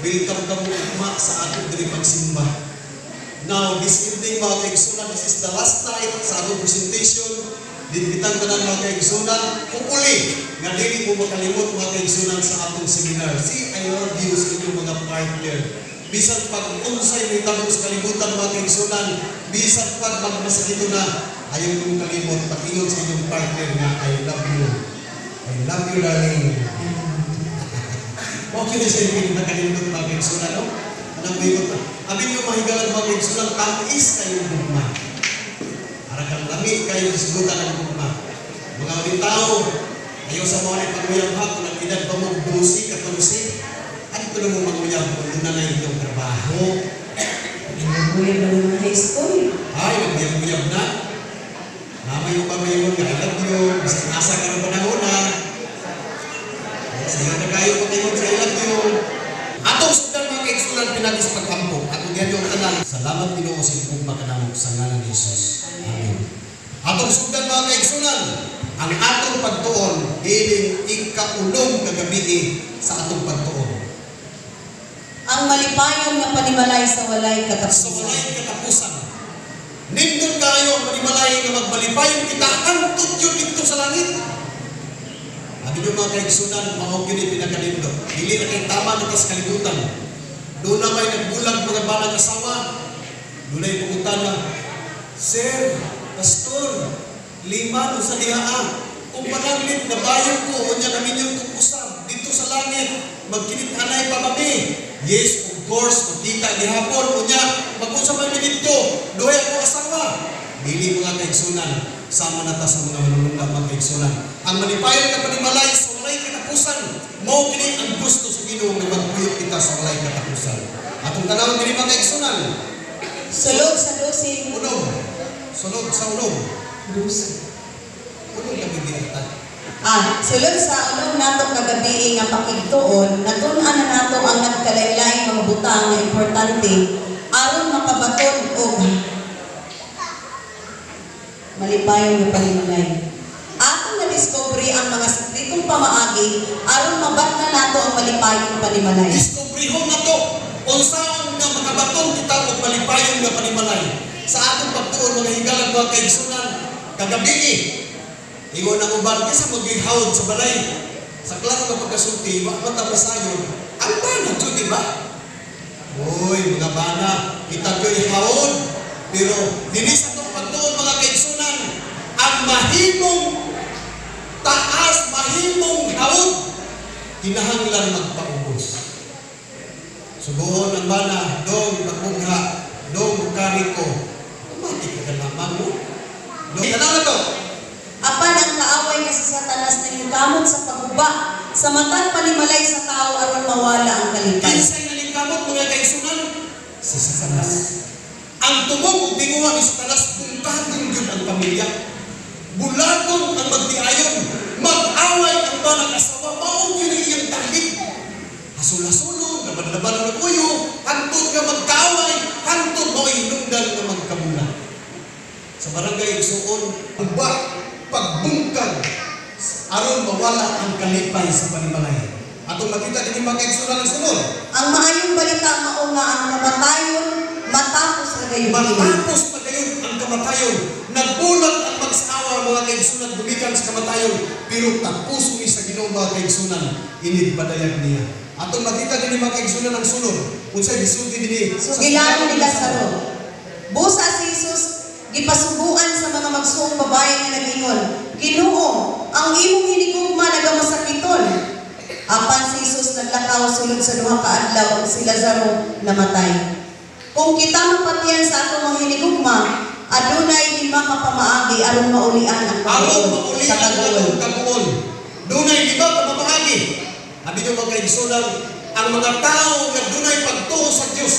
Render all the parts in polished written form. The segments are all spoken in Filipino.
welcome ka mo ugma sa atong diri pagsimba. Now, this evening mga kaigsunan, this is the last night sa atong presentation. Dinbitang tanan mga kaigsunan, hopefully nga dili mo makalimot mga kaigsunan sa atong seminar. See, I love you sa inyong mga partner. Bisan pag unsay may tabok sa kalibutan mga kaigsunan, bisan pag magmasakito na, ayaw kong kalimot, pag-ingon sa inyong partner nga, I love you. I love you, darling. Okay na siya yung nakalimot mga kaigsunan, no? Anong mayroon pa? Abin yung mahigalan mga kaigsunan, tamis kayong gugma. Arakang lami kayo isigutan ng gugma. Mga ulit tao, ayaw sa mga ipaguyang kung ang edad pa mo 12, 14, ano ko na mo maguyang kung doon na yung trabaho? Naguyang na ng high school. Ay, naguyang-guyang na. Mamayo pa mayon nga, I love you. Masang asa ka ng panahon na. Sige na kayo pa kayo sa I love you. Atong sundan mga kaigsunan pinagis pagkampo. Atong diyan yung tanan. Salamat Ginoo sa imong pagkanamok sa ngalan ni Jesus. Amen. Atong sundan mga kaigsunan, ang atong pagtuon dining ikaulong kagabi sa atong pagtuon. Ang malipayon nga panimalay sa walay Sa katapusan. walay katapusan. Nindot kayo ang panimalay nga magbalipayon kita hantod yun dito sa langit. Abi nyo mga kaigsunan, mahog yun pinagkanindot. Dili na kay tama na tas kalibutan. Doon na may nagbulag mga banang asawa. Doon ay pumunta na, Sir, Pastor, 5 o sa dihaan. Kung panaglit na bayan ko, o niya namin yung tukusam dito sa langit, magkinit-anay pa kami. Yes, of course, magkita gihapon, o niya, mag-usap kami dito, doon ako asawa. Dili mga kaigsunan, sama na ta sa mga manunungga mga kaigsunan. Ang malipayon na panimalay sa walay katapusan, mao kini ang gusto sa Ginoo nga magpuyok kita sa walay katapusan. Atong tanawon diri mga kaigsunan. Sulod sa 12. Unog. Sulod sa unog. 12. Unog na bibigatan. Sulod sa unog nato kagabi nga pakigtuon, natun-an na nato ang nagkalain-lain mga butang nga importante aron makabaton og malipayon nga panimalay. Atong na-discovery ang mga sikretong pamaagi aron mabatna nato ang malipayon panimalay. Diskubrihon na to. Unsaon nga makabaton kita og malipayon nga panimalay. Sa atong pagtuon mga higalan mga kaigsunan, kagabi ingon ang uban kaysa maghihawd sa balay. Sa klaro nga pagkasulti, wa matabasayon. Ang bana to, di ba? Uy, mga bana, kita ko'y hawd. Pero dinis atong pagtuon mga kaigsunan, ang mahimong taas, mahimong hawd, kinahanglan magpaubos. Subuhon ang bana, dong magmungha, dong kariko. Umati ka lamang mo. Dong, kanang na to? Apan ang kaaway nga si Satanas na kamot sa pagguba sa matang panimalay sa tao aron mawala ang kalipay. Kinsay nalingkamot mga kaigsunan? Si Satanas. Ang tumog ug tinguha ni Satanas bungkatong yun ang pamilya. Bulagon ang magtiayon. Mag-away ang banang asawa. Maong yun ang iyang taklit. Hasul-hasulo, laban-laban ng uyo, hantod nga magkaway, hantod mo hinungdan nga magkamula. Sa barangay Igsuon, pagbungkag aron mawala ang kalipay sa panimalay. Atong makita din mga kaigsunan ng sunod. Ang maayong balita mao nga ang kamatayon matapos kagayon. Matapos pagayon ang kamatayon. Nagbulag ang mag-asawa mga kaigsunan gumikan sa kamatayon. Pero tapos ni sa Ginoo mga kaigsunan, inidpadayag niya. Atong makita din mga kaigsunan ng sunod. Unsay bisulti dinhi. Sugilan ni Lazaro. Busa si Jesus gipasubuan sa mga magsuong babae nga nag-ingon, Ginoo, ang imong hinigugma nagamasakiton. Apan si Jesus naglakaw sulod sa duha ka adlaw ug si Lazaro namatay. Kung kita mapatiyan sa atong mga hinigugma, adunay 5 ka pamaagi aron maulian ang pagtuon sa kaguol. Dunay 5 ka pamaagi. Abi nyo mga kaigsunan, ang mga tao nga dunay pagtuo sa Dios,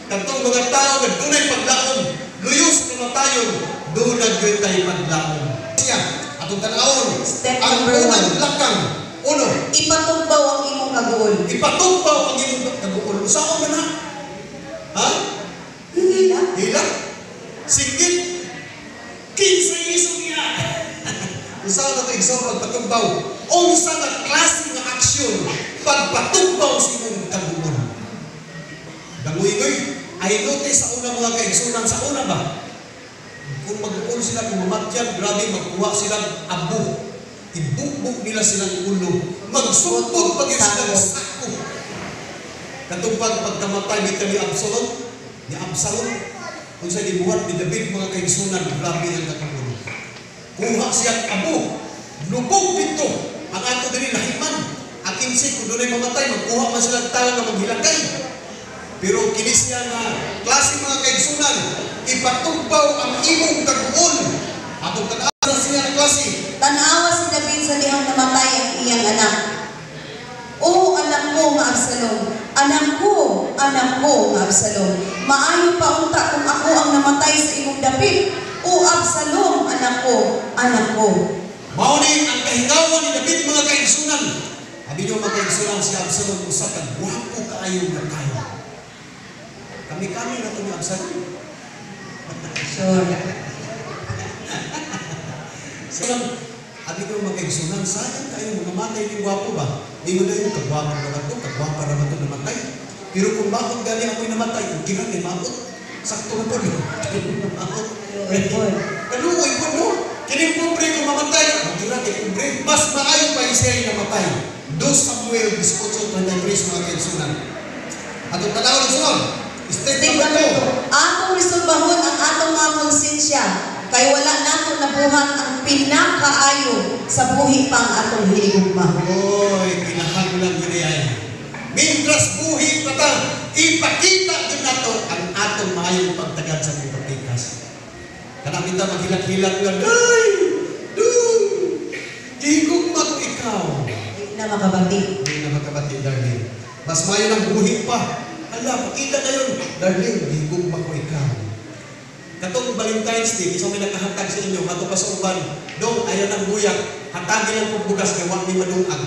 katong mga tao nga dunay paglaom, luyo sa kamatayon, dunag gyud tay paglaom. Siya, atong tanawon, ang unang lakang, uno, ipatugbaw ang imong kaguol. Ipatugbaw ang imong kaguol. Usaon man na? Ha? Hila? Hila? Singgit? Kinsay isong niya? Usaon na ito igsaw pagpatugbaw. Unsa na klase nga aksyon pagpatugbaw sa imong kaguol? namatyan, grabe, magkuha silang abo. Ibukbuk nila silang ulo. Magsumpog pag silang sako. Katupag pagkamatay ni Absalom, kung sa dibuhat ni David mga kaigsunan, grabe ang kakagulo. Kuha siyang abo, lubog dito, ang ato din lahiman. Ang insik, kung doon ay mamatay, magkuha man silang tao na maghilakay. Pero kinis niya na klase mga kaigsunan, ipatugbaw ang imong kaguol. Atong tanawa siya ang klase. Tanawa si David sa dihang namatay ang iyang anak. O anak ko nga Absalom, anak ko nga Absalom, maayo pa unta kung ako ang namatay sa imong dapit. O Absalom, anak ko. Mauni ang kahingawan ni David mga kaigsunan. Abi nyo mga kaigsunan si Absalom usa ka guwapo kaayo nga tayo. Kami na ito ni Absalom. Sure. Abi nyo mga kaigsunan, sayang kayo namatay ni guwapo ba? Di mo na yung kagwapo naman ito namatay. Pero kung bakit gali ako'y namatay, kung kira ni maot, sakto na po rin. Kaluoy po no? Kining pobre kung mamatay, kung kira ni pobre, mas maayo pa siya namatay. 2 Samuel 18:33 mga kaigsunan. Atong tanaw ng sunod. Step number 2. Atong resolbahon ang atong mga konsensya, kay wala nato nabuhat ang pinakaayo sa buhi pang atong hinigugma. Oy, kinahanglan yun ay. Mintras buhi pa ta, ipakita din nato ang atong maayong pagtagad sa pagpikas. Kana kita maghilak-hilak nga, higugma ko ikaw. Hindi na makabati, darling. Mas mayo ng buhi pa. Hala, pakita na yun. Darling, higugma ko ikaw. Katong Valentine's Day, isang may nakahatag sa inyo, mato pa sa uban, dong, ayaw ng buyak, hatagin lang kong bugas, kaya wag ni madungag.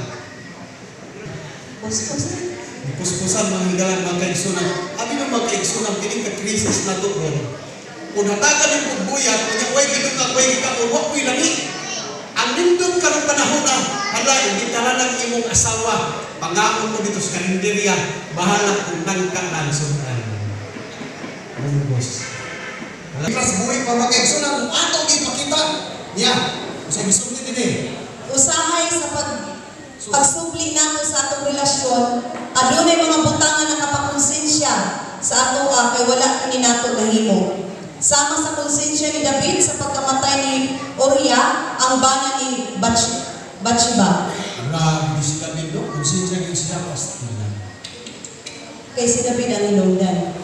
Puspusan mga higalan, mga kaigsunan. Abi ng mga kaigsunan, piling ka-krisis na to, bro. Kung hatagan yung kong buyak, kung yung way gidungag, way gidungag, wag ko'y langit. Ang lindong ka ng panahon na, hala, hindi talagang imong asawa, pangakon mo dito sa karinderya, bahala kung nangka ng sunan. Bungos. Alas buhay pa mga kaigsunan, kung ato ipakita niya, sa gusto niya din eh. Usahay sa pagsubli nato sa atong relasyon, adunay mga butangan na kapakonsensya sa ato kay wala kani nato nahimo. Sama sa konsensya ni David sa pagkamatay ni Uriah, ang bana ni Bathsheba. Grabe si David, no? Konsensya niya siya, pastilan. Kay si David ang hinungdan.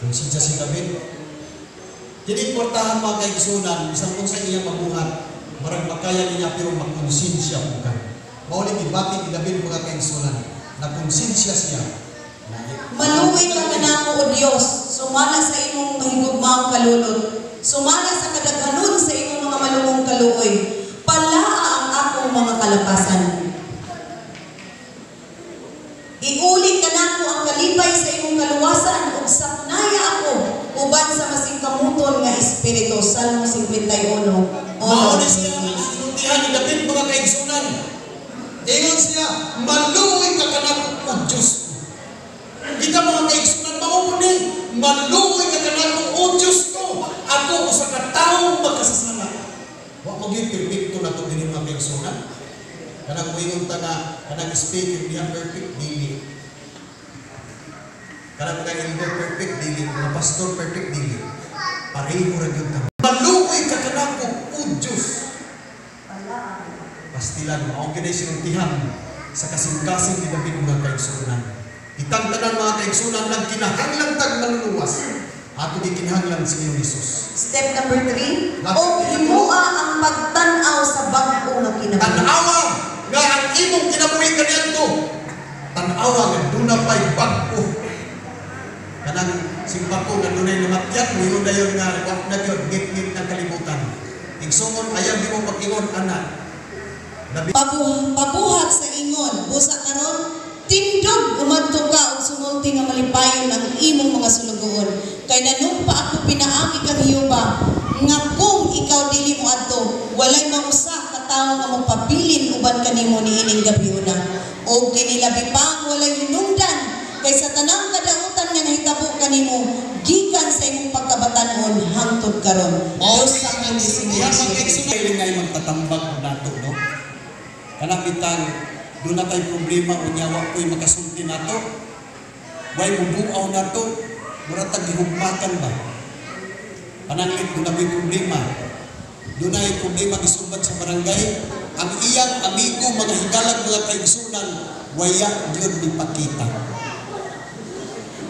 Konsensya si David. Tinimportahan mga kaigsunan, isang kung sa iya mabuhat, marang makaya niya pero makonsensya po ka. Maulit ibati ni David mga kaigsunan, na konsensya siya. Maluwi ka na nako o Diyos, sumala sa imong mahigugmaang kalulot, sumala sa kadaghanon sa imong mga malumong kaluoy, palaa ang akong mga kalapasan. Iulit ka nako ang kalipay sa imong kaluwasan, ug saknaya ako, uban sa masingkamuton nga espiritu. Salmo 51. Maulit siya ang sinuntihan ni David mga kaigsunan. Ingon siya, maluwi ka kanako o Diyos. Kita mga kaigsunan, maupuni, maluwi ka kanako o Diyos ko. Ako sa kataong magkasasala. Wa maging perfecto na ito din mga kaigsunan. Kanang moingon ta nga, kanang speaker niya perfect dili. Kanang mga elder perfect dili, mga pastor perfect dili. Pareho ra gyud ka. Maluwi ka kanako o Diyos. Pastilan, mao kinay sinuntihan sa kasing-kasing ni David mga kaigsunan. Itang tanan mga kaigsunan lang kinahanglan tag maluluwas. Ato di kinahanglan sa Ginoo Hesus. Step number 3. O himua ang pagtan-aw sa bag-o nga kinabuhi. Tan-awa nga ang imong kinabuhi kaniadto. Tan-awa nga duna pay bag-o. Kanang simpako nga dunay namatyan, moingon dayon nga wa na gyud git-git ng kalibutan. Igsungon ayaw di mo pag-ingon ana. Pabuhat sa ingon, busa karon tindog umadto ka og sumulti nga malipayon ang imong mga sulugoon. Kay nanumpa ako pinaagi kang Hiyuba nga kung ikaw dili mo adto, walay mausa ka tawo nga magpabilin uban kanimo niining gabihuna. O kinilabi pang walay hinungdan kay sa tanang kadautan nga nahitabo kanimo gikan sa imong pagkabatan-on hangtod karon. 2 Samuel Diha mag-exunay rin ngay magtatambag nato, no? Kanapitang, doon na tayo problema, unyawa ko'y makasulti nato. Way mubuaw nato, mura tagihugmatan ba? Pananglit, doon na may problema. Doon na yung problema gisulbad sa barangay. Ang iyang amigo, mga higalag, mga kaigsunan, waya yun ipakita.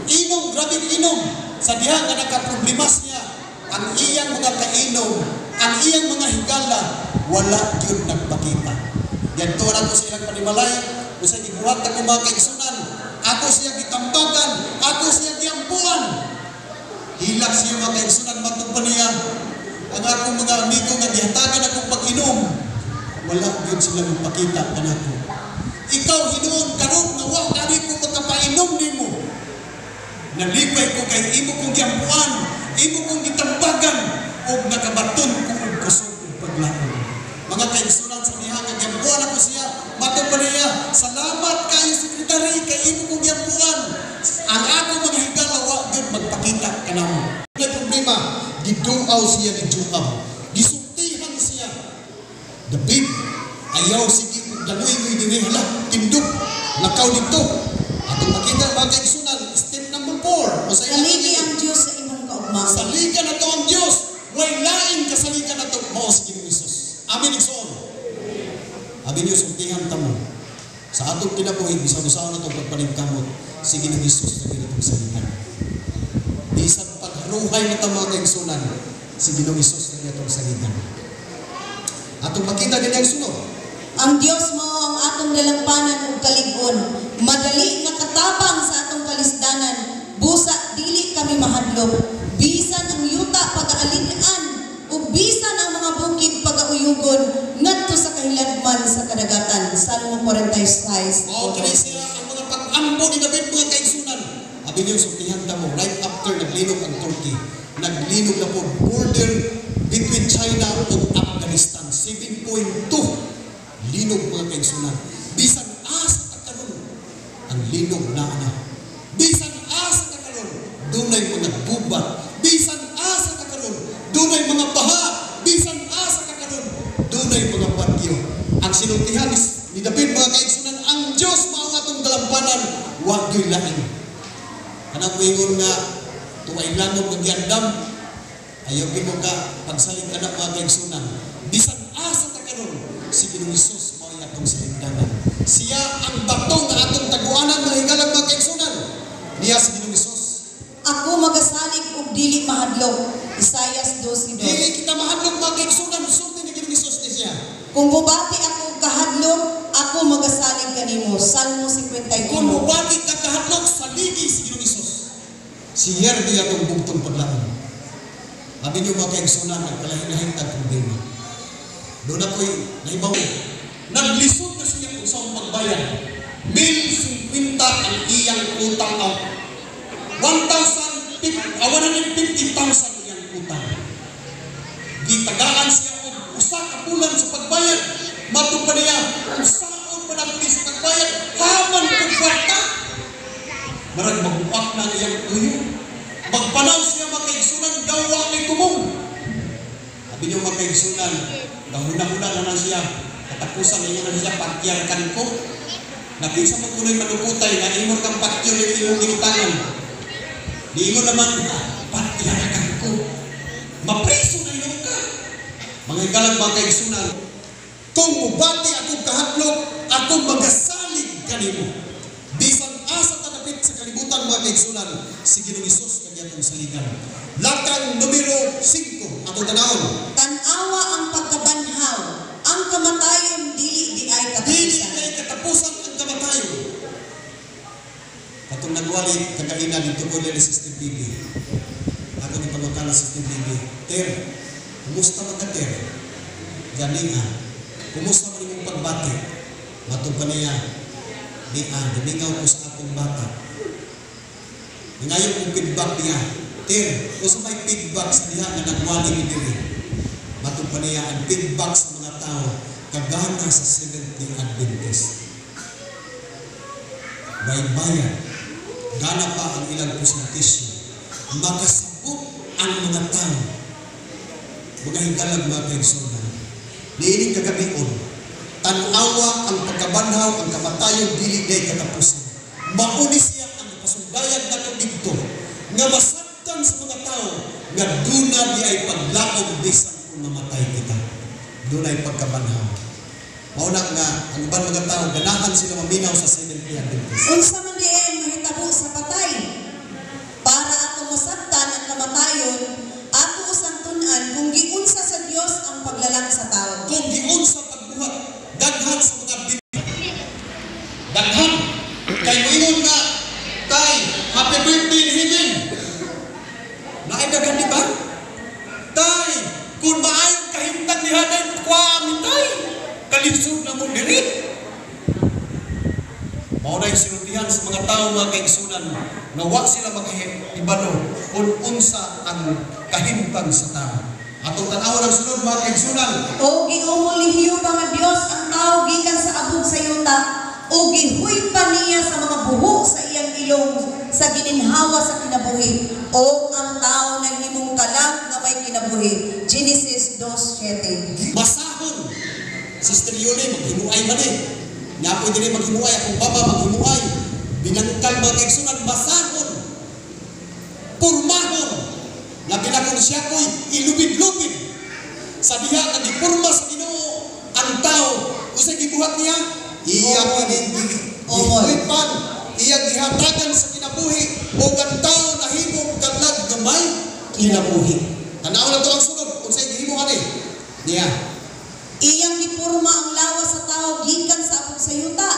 Inom, grabing inom. Sa diha nga nakaproblema siya, ang iyang mga kainom, ang iyang mga higala, wala yun nagpakita. Yan to na ko sa ilang panimalay, kung sa iguhat na mga kaigsunan, ako siya gitambagan, ako siya giampuan. Hilak siya mga kaigsunan, matugpan niya. Ang akong mga amigo nga gihatagan akong pag-inom, wala yun sila magpakita kanako. Ikaw hinuon karon nga wa kani ko makapainom nimo. Nalipay ko kay imo kong giampuan, imo kong gitambagan, og nakabaton ko og kusog og paglaom. Mga kaigsunan sa diha nga giampuan ako siya, matugpan niya, salamat kayo sekretary kay imo kong giampuan. Ang akong mga higala wa gyud magpakita kanamo. May problema, giduaw siya ni Joab. Gisultihan siya. David, ayaw sige daloy-loy dinhi hala, tindog, lakaw dito. Atong makita mga kaigsunan, step number 4. Saligi ang Diyos sa imong kaugma. Saligan na to ang Diyos. Way lain kasaligan na to. Mao si Ginoong Hesus. Amin igsoon. Amin niyo sultihan tamo. Sa atong kinabuhi, bisan-bisan na to pagpaningkamot, si Ginoong Hesus na ginatong saligan. Bisan pagharuhay na tamo mga kaigsunan, si Ginoong Hesus na ginatong saligan. Atong makita din ang sunod. Ang Diyos mo ang atong dalampanan ug kalig-on. Madali nga katabang sa atong kalisdanan. Busa dili kami mahadlok. Bisan ang yuta pag-aalin-an ug bisan ang mga bukid pag-auyugon ngadto sa kahilagman sa kadagatan. Salmo 46. Mao kini sila ang mga pag-ampo ni David mga kaigsunan. Abi niyo sultihan tamo right after naglinog ang Turkey. Naglinog na po border between China ug Afghanistan. 7.2 linog mga kaigsunan. Bisan asa ta karon ang linog na ana. Bisan asa ta karon dunay mga gubat. Bisan asa ta karon dunay mga baha. Bisan asa ta karon dunay mga bagyo. Ang sinultihan ni David mga kaigsunan, ang Dios mao atong dalampanan, wa gyoy lain. Kanang moingon nga tuway langog nga giandam, ayaw gid mo ka pagsalig anak mga kaigsunan. Bisan asa ta karon, si Ginoong Hesus mao atong salingdanan. Siya ang bato nga atong taguanan mga higalang mga kaigsunan. Niya si Ginoong Hesus. Ako magasalig ug dili mahadlok. Isaias 12:2. Dili kita mahadlok mga kaigsunan, sulti ni Ginoong Hesus ni siya. Kung bubati ako kahadlok, ako magasalig kanimo. Salmo 51. Kung mubati ka kahadlok, saligi si Ginoong Hesus. Siya di atong bugtong paglaom. Abi niyo mga kaigsunan, nagkalahin-lahin tag problema. Doon ako'y naibaw. Naglisod na siya kung saan pagbayan. 1,050 ang iyang utang out. 150,000 iyang utang. Gitagaan siya o usa ka bulan sa pagbayad. Matong pa niya, usaon pa natin sa pagbayad. Haman pagkwarta. Marag mag-uak na iyang tuyo. Magpanaw siya makaigsunan, dawa may tumong. Sabi niyo makaigsunan, gahuna-huna na siya. Katapusan niya na siya, pakyarkan ko. Napisa mo kuno'y manukutay na imor kang pakyo ng iyong inutangan. Di mo naman, pakyarkan ko. Mapriso na iyong ka. Mga ikalang mga kaigsunan, kung mubati akong kahatlok, akong magasalig kanimo. Bisan asa tatapit sa kalibutan mga kaigsunan, si Ginoong Hesus kanya itong saligan. Lakang numero 5, atong tanawon. Tanawa ang pagkabanhaw, ang kamatayon dili di ay Dili katapusan. kay katapusan ang kamatayon. Katong nagwali, kagaina dito ko nila si Steve Bibi. Ako ni pangutana si Steve Bibi. Ter, kumusta man ka Ter? Gani nga. Kumusta man imong pagbati? Matong pa niya, gamingaw ko sa akong bata. Ngayon kong feedback niya, Ter, kung sa may feedback sa diha na nagwali ni diri. Matong pa niya, ang feedback sa mga tao, kagana sa Seventh-day Adventist. Baybayan, gana pa ang ilang presentasyon. Makasabot ang mga tao. mga hinggalag mga kaigsunan. Niining kagabion, tanawa ang pagkabanhaw, ang kamatayon, dili day katapusan. Mauni siya ang pasundayag na dito, nga masaktan sa mga tao, nga duna di ay paglaog bisan kung namatay kita. Duna ay pagkabanhaw. Mauna nga, ang ibang mga tao, ganahan sila maminaw sa Seventh-day Adventist. Unsa man di ay mahitabo sa patay, para ato masabtan ang kamatayon, ato usang tun-an kung giunsa sa Dios ang paglalang sa tao. Kung giunsa pagbuhat, daghan sa mga daghan, kay moingon nga, tay, happy birthday in heaven. Naidaghan di ba? Tay, kung maayong kahintang ni Hanan, kwa amin tay, kalisod na mo diri. Maunay sinuntihan sa mga tao mga kaigsunan, nga wa sila makahibalo kung unsa ang kahintang sa tao. Atong tanaw ng sunod mga kaigsunan. O giumulihiyo pa nga Dios ang tao gikan sa abog sa yuta, o gihuy pa niya sa mga buhok sa iyang ilong sa gininhawa sa kinabuhi, o ang tao naghimong kalag nga may kinabuhi. Genesis 2:7. Masahon. Sister Yuli, maghimuay man eh. Nga po din maghimuay, akong baba maghimuay. Binangkal mga kaigsunan, masahon. Purmahon. Nga pinakon siya ko'y ilubid-lubid. Sa diha na dipurma sa Ginoo ang tao. Usay gibuhat niya, iya gihuipan, iya gihatagan sa kinabuhi, o ang tao nahimong kalag gamay kinabuhi. Tanaw na to ang sunod, usay gihimuhan eh. Niya. Iyang gipurma ang lawas sa tao gikan sa abog sa yuta.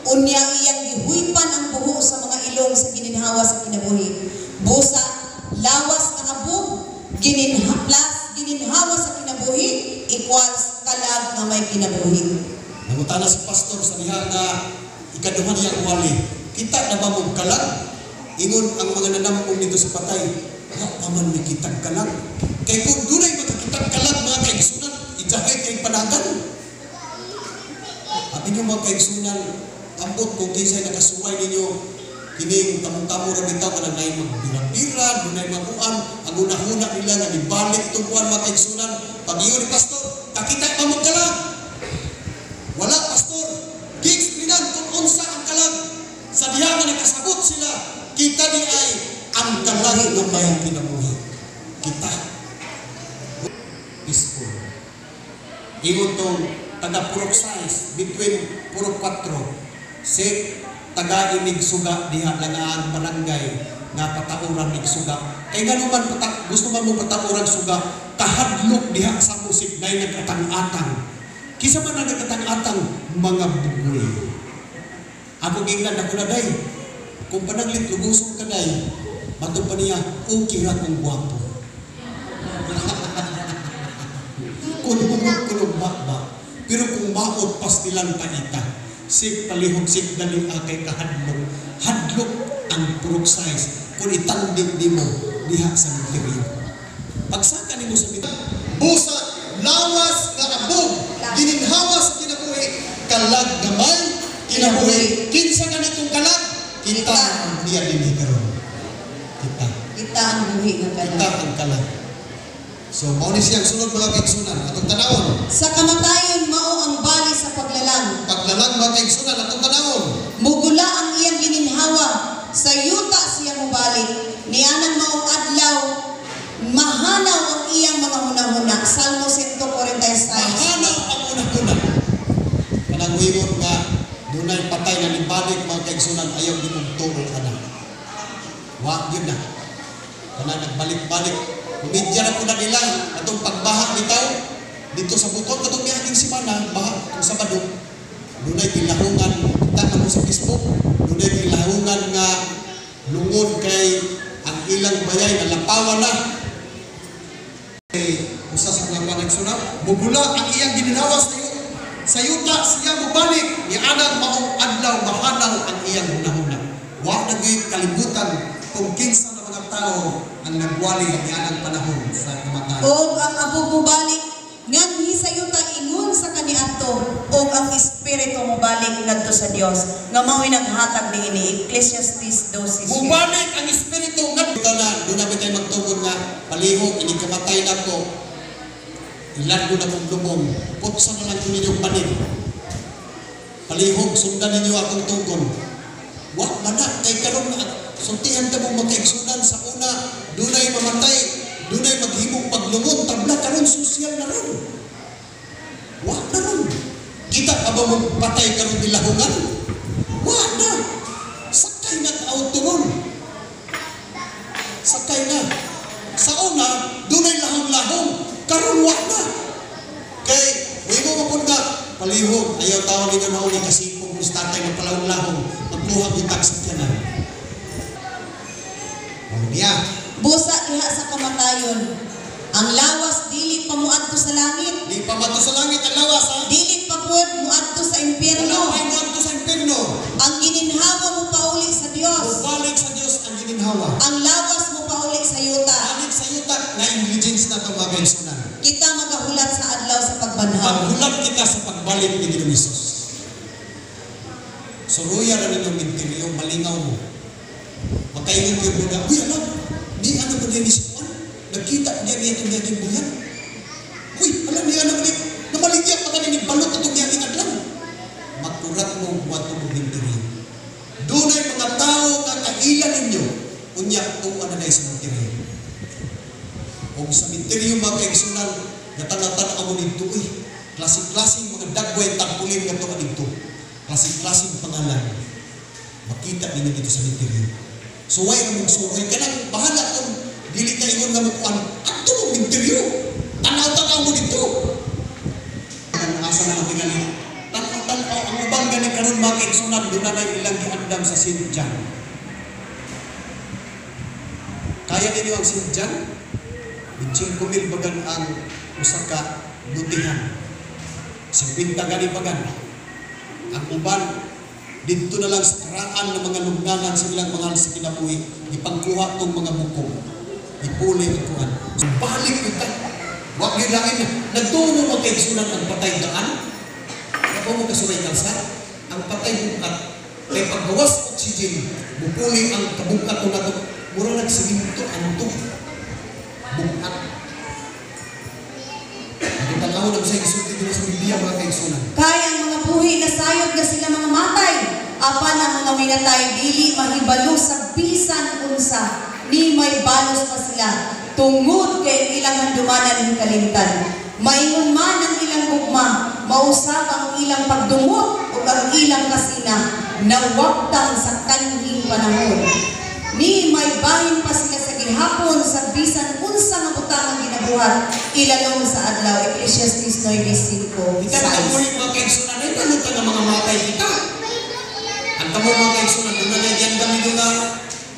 Unya iyang gihuipan ang buhok sa mga ilong sa gininhawa sa kinabuhi. Busa, lawas ng abog, gininhawa sa kinabuhi, equals kalag na may kinabuhi. Nangutana si pastor sa diha nga ikaduhan niyang wali. Kita na ba mong kalag? Ingon ang mga nanampong dito sa patay, paman may kitag kalag. Kaya kung dunay magkakitag kalag mga kaigsunan, itahay kay panagan. At inyo mga kaigsunan, ambot kung kinsay nakasuway ninyo, kining tamong-tamo rin bitaw ka nagnahin magbira-bira, dunay makuan, ang unahuna nila nga ibalik tubuan mga kaigsunan. Pag iyo ni pastor, kakita pa mong kalag. Wala pastor, gi-explainan kung unsa ang kalag. Sa diha nga nakasabot sila, kita di ay ang kalag nga may kinabuhi. Kita. Peaceful. Ingon tong taga-purok size between purok 4 si taga-inig suga diha langaan barangay nga patauran ig suga. Kay ganuman gusto man mo patauran suga, kahadlok diha sa musik na nagkatang-atang. Kisa man nagkatang-atang mga bugoy. Ako ginglan ako na day. Kung panaglit lugusong ka day, matong pa niya, okay ra kong guwapo. Kung humog makba, pero kung maot pastilan pa ita, sik palihog sik dali akay kahadlok. Hadlok ang purok size. Kung itandig di mo, diha sa interior. Pagsaka ni mo sa bita, busa, lawas, nga abog, gininhawa sa kinabuhi, kalag gamay, kinabuhi. Kinsa ganitong kalag, kita ang niya din karon. Kita ang buhi ng Kita kalag. ang kalag. So, mao ni siyang sunod mga kaigsunan. Atong tanawon. Sa kamatayon mao ang bali sa paglalang. Paglalang mga kaigsunan, atong tanawon. Mugula ang iyang gininhawa, sa yuta siya mubalik. Nianan maong adlaw, mahanaw ang iyang mga hunahuna. Salmo 146. Mahanaw ang unang-una. Kanang wiwon nga, dunay patay na libalik mga kaigsunan, ayaw di mong tulo ka na. Wa, yun na. Kanang nagbalik-balik. Umidya na po na nila atong pagbaha bitaw dito sa bukod katong miyaging simana, baha itong Sabado. Dunay pilahungan, kita na mo sa Facebook, dunay pilahungan nga lungod kay ang ilang bayay na lapawan na. Usa sa mga panagsunod, mugula ang iyang gininawa sa yuta siya mubalik, ni anang maong adlaw mahanaw ang iyang hunahuna. Wa na gyud kalibutan kung kinsa na mga tao ang nagwali ni anang panahon sa kamatayon. O ang abog mubalik, nganhi sa yuta ingon sa kaniadto, o ang espiritu mubalik ngadto sa Dios. Nga mao'y naghatag niini Ecclesiastes 12:6. Mubalik ang espiritu ngadto na doon namin tayo magtungkol nga palihog ini kamatay nako. ilargo na kong lumong, putsa na lang ko ninyong panin. Palihog, sundan ninyo akong tugon. Wak mana, kay karong na, sultihan ka mong magkaigsunan sa una, dunay mamatay, dunay maghimong paglungon, tabla karon sosyal na ron. Wak na ron. Kita ka ba mong patay karon bilahungan? Wak na. Sakay na ka-auto ron. Sakay na. Sa una, dunay lahong-lahong, karon wak na. Kay, huwag mo mapun ka, palihog, ayaw tao ninyo na uli kasi kung gusto tatay magpalahong-lahong, magluhag yung taxi ka na. Niya. Busa diha sa kamatayon. Ang lawas dili pa muadto sa langit. Di pa mato sa langit ang lawas, ha? Dili pa pud muadto sa impyerno. Wala pa mo sa impyerno. Ang gininhawa mo pauli sa Dios. Balik sa Diyos ang gininhawa. Ang lawas mo pauli sa yuta. Balik sa yuta na ingredients na ito mga kaigsunan. Kita magahulat sa adlaw sa pagbanhaw. Maghulat kita sa pagbalik ni Ginoong Hesus. Suruya na ninyong interior, malingaw mo. Makaingon kayo mo na, uy alam, di ano ba niya nisuan? Nagkita niya niya itong yakin buyan. Uy, alam niya naman niya, namaligya pa ka niya balot itong yakin adlang. Makurat mo buhat itong interior. Doon ay mga tao nga kailan ninyo, unya tuwa na na sa interior. Kung sa interior mga kaigsunan, natang-tanaw mo nito, uy, klaseng-klaseng mga dagway tagpulin nga ito nito. Klaseng-klaseng pangalan. Makita ninyo dito sa interior. So why na mong suroy ka lang, bahala kung dili ka ingon nga makuan, ato mong interior. Tanaw-tanaw mo dito. Ang asa na matingali, tanaw-tanaw, ang ubang ganing karon mga kaigsunan, doon na ilang giandam sa St. John. Kaya ninyo ang St. John? 5,000 bagan ang usaka lutihan. 50 gani bagan. Ang uban, dito na lang sa karaan ng mga lugnanan sa ilang mga sa kinabuhi, ipangkuha itong mga bukong. Ipuli ang kuhan. So, balik kita. Huwag yun lang yun. Nagtungo mo kaigsunan ang patay daan. Ako mo kasuray kalsa. Ang patay bukat. Kaya paggawas oxygen, bukuli ang kabukat o nato. Mura nagsiginto ang ito. Bukat. Ang tanaw na sa isulti dito sa Biblia mga kaigsunan. Kaya ang mga buhi na sayod nga sila mga matay. Apan ang mga minatay dili mahibalo sa bisan unsa. Ni may balos pa sila. Tungod kay ilang handumanan ng kalimtan. Maingon man ang ilang gugma. Mausap ang ilang pagdumot o ang ilang kasina. Nawagtang sa kanhing panahon. Ni may bahin pa sila sa gihapon sa bisan unsa nga butang ang ginabuhat ilalong sa adlaw. Ecclesiastes 9:5. Kita na kamulit mga kaigsunan ay panutan ng mga matay kita. Ang kamo mga kaigsunan, doon na nagyan kami doon na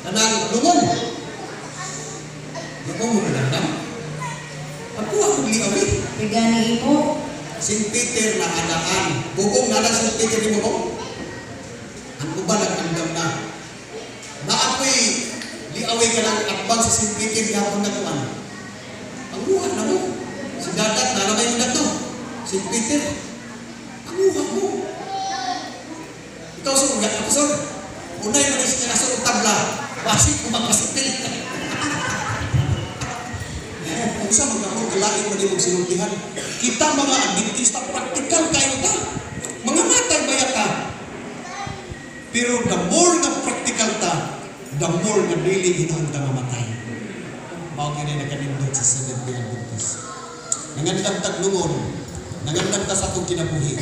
nanang lungon. Ako mo nanang? Ako ang liawin. Pagani mo. St. Peter na anaan. Bukong na lang St. Peter ni mo. Ang uban nagkandam na. Na ako'y liaway ka lang atbang sa St. Peter gihapon na kuman. Ang buhat na mo. Si dadat na namay mo na to. St. Peter. Ang buhat mo. Ikaw sir, ako sir. Unay mo na siya nasa tabla. Basik mo magkasipil. Kung sa mga kalain mo din magsinuntihan, kita mga Adventista, praktikal kayo ta. Mga matay baya ta. Pero the more na praktikal ta, the more na daily hinahang ka mamatay. Bawag yun ay nakanindot sa Seventh-day Adventist. Nangandang taglungon, nangandang ta sa itong kinabuhi.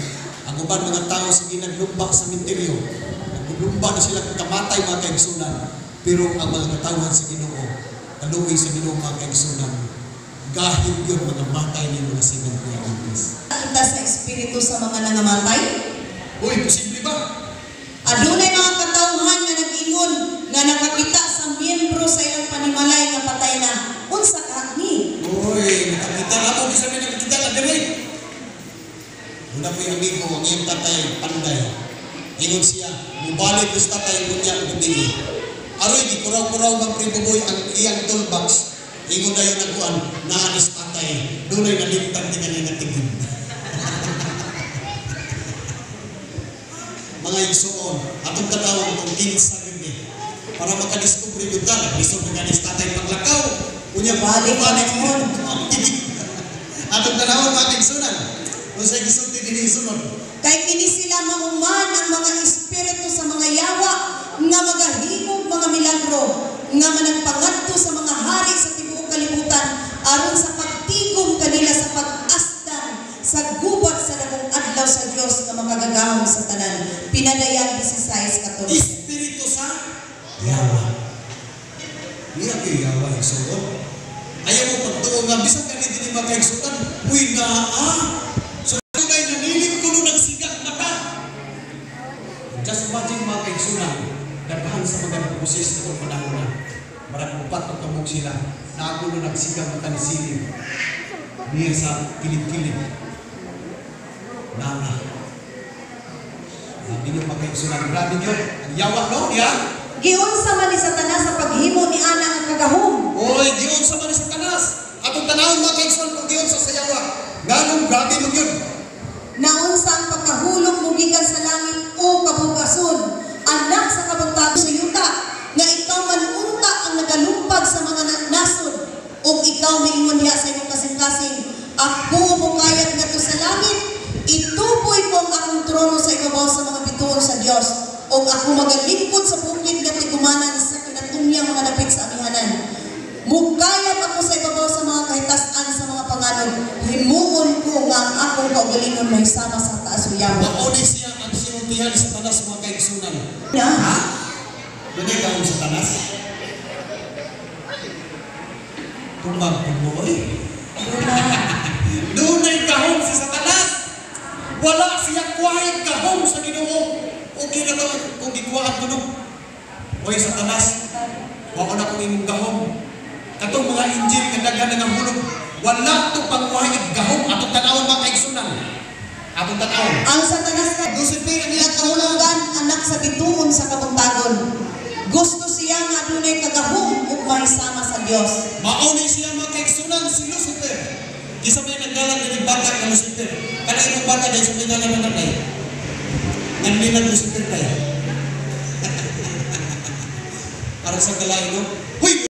Ang uban mga tao sige naglumba sa minteryo. Naglumba na sila kamatay mga kaigsunan. Pero ang mga katawan sa Ginoo, kaluwi sa Ginoo mga kaigsunan, gahit yun mga matay ni mga Seventh-day Adventist. Kita sa espiritu sa mga nangamatay. Uy, posible ba? Adunay mga katawhan nga nag-ingon nga nakakita sa miyembro sa ilang panimalay nga patay na. Unsa ka ni? Uy, nakakita na ako. Bisa may nakakita na direct. Una po yung amigo, ang iyong tatay, panday. Ingon siya, mubalik ko sa tatay ko niya ang gabili. Aroy, di kuraw-kuraw ng pribuboy ang iyang toolbox. Ingon na yun nakuan, naanis tatay. Doon ay nalimtan din nga natingin. Mga igsoon, atong tatawag itong kinsa gabi. Para makadiscover yun ka, naglisod na ganis tatay paglakaw. Kunya, Balik balik mo. Atong tanawon mga kaigsunan. Kung sa'y gisulti din isunod. Kay kini sila mahuman ang mga espiritu sa mga yawa nga magahimog mga milagro nga managpangadto sa mga hari sa tibuok kalibutan aron sa pagtigom kanila sa pag-asdan sa gubat sa dakong adlaw sa Dios nga makagagahom sa tanan. Pinadayag 16:14. Espiritu sa yawa. Iya kayo yawa igsuon. Ayaw mo pagtuo nga bisan ka nito ni mga kaigsunan. Uy nga So kay nanilip ko nung nagsigak mata. Just imagine mga kaigsunan. Daghan sa mga boses na itong panahon na. Marang upat o kamog sila. Na ako nung nagsigak mata ni Silim. Niya sa kilid-kilid. Nana. Sabi niyo mga kaigsunan. Grabe niyo. Ang yawa no? Yan. Giunsa man ni Satanas sa paghimo ni ana nga kagahom. Oy, giyon sa man sa Satanas. Atong tanawon mga kaigsunan kung giyon sa sayawa. Ganong grabe mo yun. Naunsa ang pagkahulog mo gikan sa langit o kabugason, anak sa kabangtag sa yuta, nga ikaw manunta ang nagalumpag sa mga nasod, o ikaw maingon diha sa imong kasing-kasing, ako mo kayat nga to sa langit, itupoy ko ang akong trono sa ibabaw sa mga bituon sa Dios, o ako magalingkod sa bukid nga tigumanan sa kinatunyang mga dapit sa amihanan. Mukayat ako sa ibabaw sa mga kahitasan sa mga panganon. Himuon ko nga ang akong kaugalingon may sama sa taas uyamo. Maunay siya ang sinuntihan sa Satanas mga kaigsunan. Na? Ha? Doon ka sa Satanas? Tumagpumoy? Doon ay kahong si Satanas. Wala siya kuwahit kahong sa Ginoo. Okay na to kung gikuhaan ko nung. Oy Satanas, wako na kong imong gahom. Katong mga injil nga daghan nga hulog, wala to pangwahig gahom atong tanawon mga kaigsunan. Atong tanawon. Ang Satanas ka Dusipin niya kahulugan anak sa bituon sa kabuntagon. Gusto siya nga dunay kagahom ug may sama sa Dios. Maunay siya mga kaigsunan si Lucifer. Isa may nagdalan ni bata nga Lucifer. Kana imong bata dahil sa pingalan ng nanay. Nanlinan Lucifer kaya. Para sa galay no. Huy!